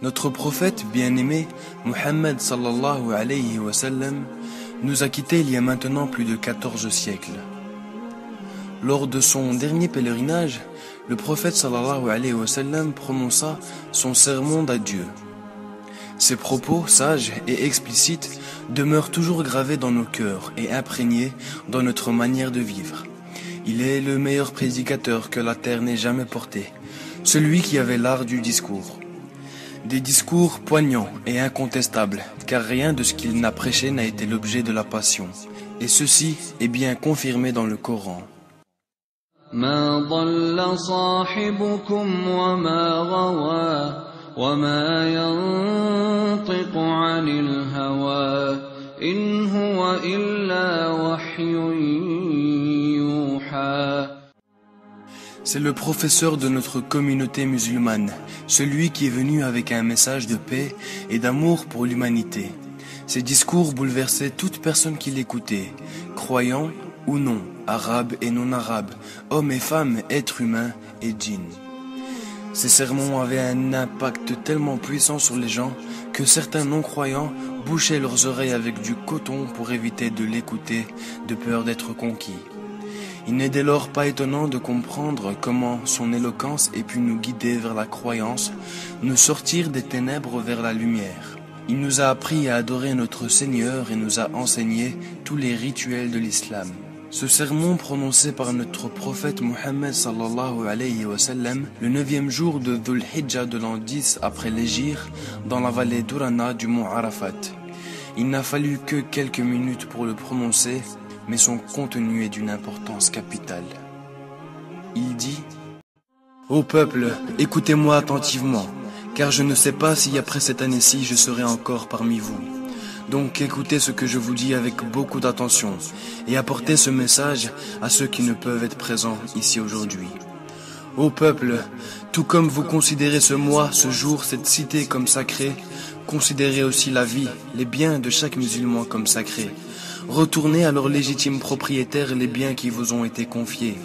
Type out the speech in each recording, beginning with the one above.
Notre prophète bien-aimé, Muhammad sallallahu alayhi wa sallam, nous a quittés il y a maintenant plus de 14 siècles. Lors de son dernier pèlerinage, le prophète sallallahu alayhi wa sallam prononça son sermon d'adieu. Ses propos sages et explicites demeurent toujours gravés dans nos cœurs et imprégnés dans notre manière de vivre. Il est le meilleur prédicateur que la terre n'ait jamais porté, celui qui avait l'art du discours. Des discours poignants et incontestables, car rien de ce qu'il n'a prêché n'a été l'objet de la passion. Et ceci est bien confirmé dans le Coran. ما ضل صاحبكم وما غوى وما ينطق عن الهوى إن هو إلا وحي يوحى. C'est le professeur de notre communauté musulmane, celui qui est venu avec un message de paix et d'amour pour l'humanité. Ses discours bouleversaient toute personne qui l'écoutait, croyant ou non, arabes et non-arabes, hommes et femmes, êtres humains et djinns. Ces sermons avaient un impact tellement puissant sur les gens que certains non-croyants bouchaient leurs oreilles avec du coton pour éviter de l'écouter de peur d'être conquis. Il n'est dès lors pas étonnant de comprendre comment son éloquence ait pu nous guider vers la croyance, nous sortir des ténèbres vers la lumière. Il nous a appris à adorer notre Seigneur et nous a enseigné tous les rituels de l'islam. Ce sermon prononcé par notre prophète Muhammad sallallahu alayhi wa sallam le 9e jour de Dhul Hijjah de l'an 10 après l'Hégire dans la vallée d'Urana du mont Arafat. Il n'a fallu que quelques minutes pour le prononcer, mais son contenu est d'une importance capitale. Il dit : Ô peuple, écoutez-moi attentivement, car je ne sais pas si après cette année-ci je serai encore parmi vous. Donc écoutez ce que je vous dis avec beaucoup d'attention et apportez ce message à ceux qui ne peuvent être présents ici aujourd'hui. Ô peuple, tout comme vous considérez ce mois, ce jour, cette cité comme sacrée, considérez aussi la vie, les biens de chaque musulman comme sacrés. Retournez à leurs légitimes propriétaires les biens qui vous ont été confiés.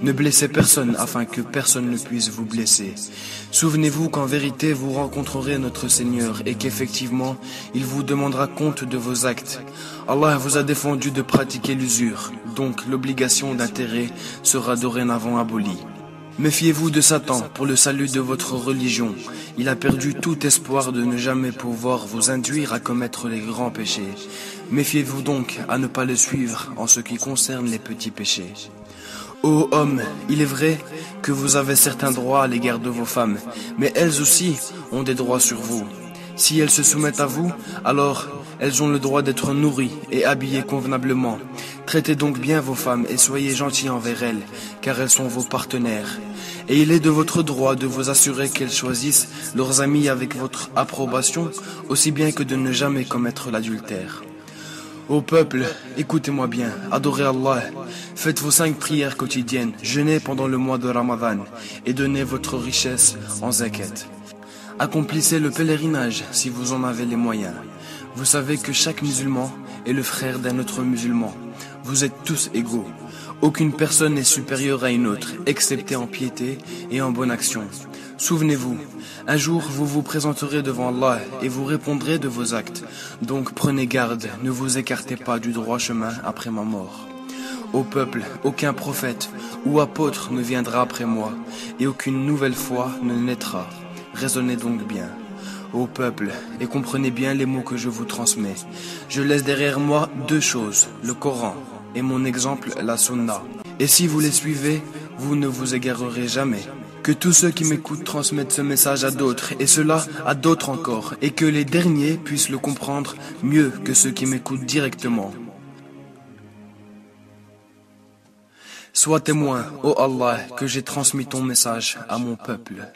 Ne blessez personne afin que personne ne puisse vous blesser. Souvenez-vous qu'en vérité vous rencontrerez notre Seigneur et qu'effectivement il vous demandera compte de vos actes. Allah vous a défendu de pratiquer l'usure, donc l'obligation d'intérêt sera dorénavant abolie. Méfiez-vous de Satan pour le salut de votre religion. Il a perdu tout espoir de ne jamais pouvoir vous induire à commettre les grands péchés. Méfiez-vous donc à ne pas le suivre en ce qui concerne les petits péchés. Ô hommes, il est vrai que vous avez certains droits à l'égard de vos femmes, mais elles aussi ont des droits sur vous. Si elles se soumettent à vous, alors elles ont le droit d'être nourries et habillées convenablement. Traitez donc bien vos femmes et soyez gentils envers elles, car elles sont vos partenaires. Et il est de votre droit de vous assurer qu'elles choisissent leurs amis avec votre approbation, aussi bien que de ne jamais commettre l'adultère. Ô peuple, écoutez-moi bien, adorez Allah, faites vos 5 prières quotidiennes, jeûnez pendant le mois de Ramadan et donnez votre richesse en zakat. Accomplissez le pèlerinage si vous en avez les moyens. Vous savez que chaque musulman est le frère d'un autre musulman. Vous êtes tous égaux. Aucune personne n'est supérieure à une autre, excepté en piété et en bonne action. Souvenez-vous, un jour vous vous présenterez devant Allah et vous répondrez de vos actes. Donc prenez garde, ne vous écartez pas du droit chemin après ma mort. Ô peuple, aucun prophète ou apôtre ne viendra après moi, et aucune nouvelle foi ne naîtra. Raisonnez donc bien. Ô peuple, et comprenez bien les mots que je vous transmets. Je laisse derrière moi 2 choses, le Coran et mon exemple, la Sunna. Et si vous les suivez, vous ne vous égarerez jamais. Que tous ceux qui m'écoutent transmettent ce message à d'autres, et cela à d'autres encore, et que les derniers puissent le comprendre mieux que ceux qui m'écoutent directement. Sois témoin, ô Allah, que j'ai transmis ton message à mon peuple.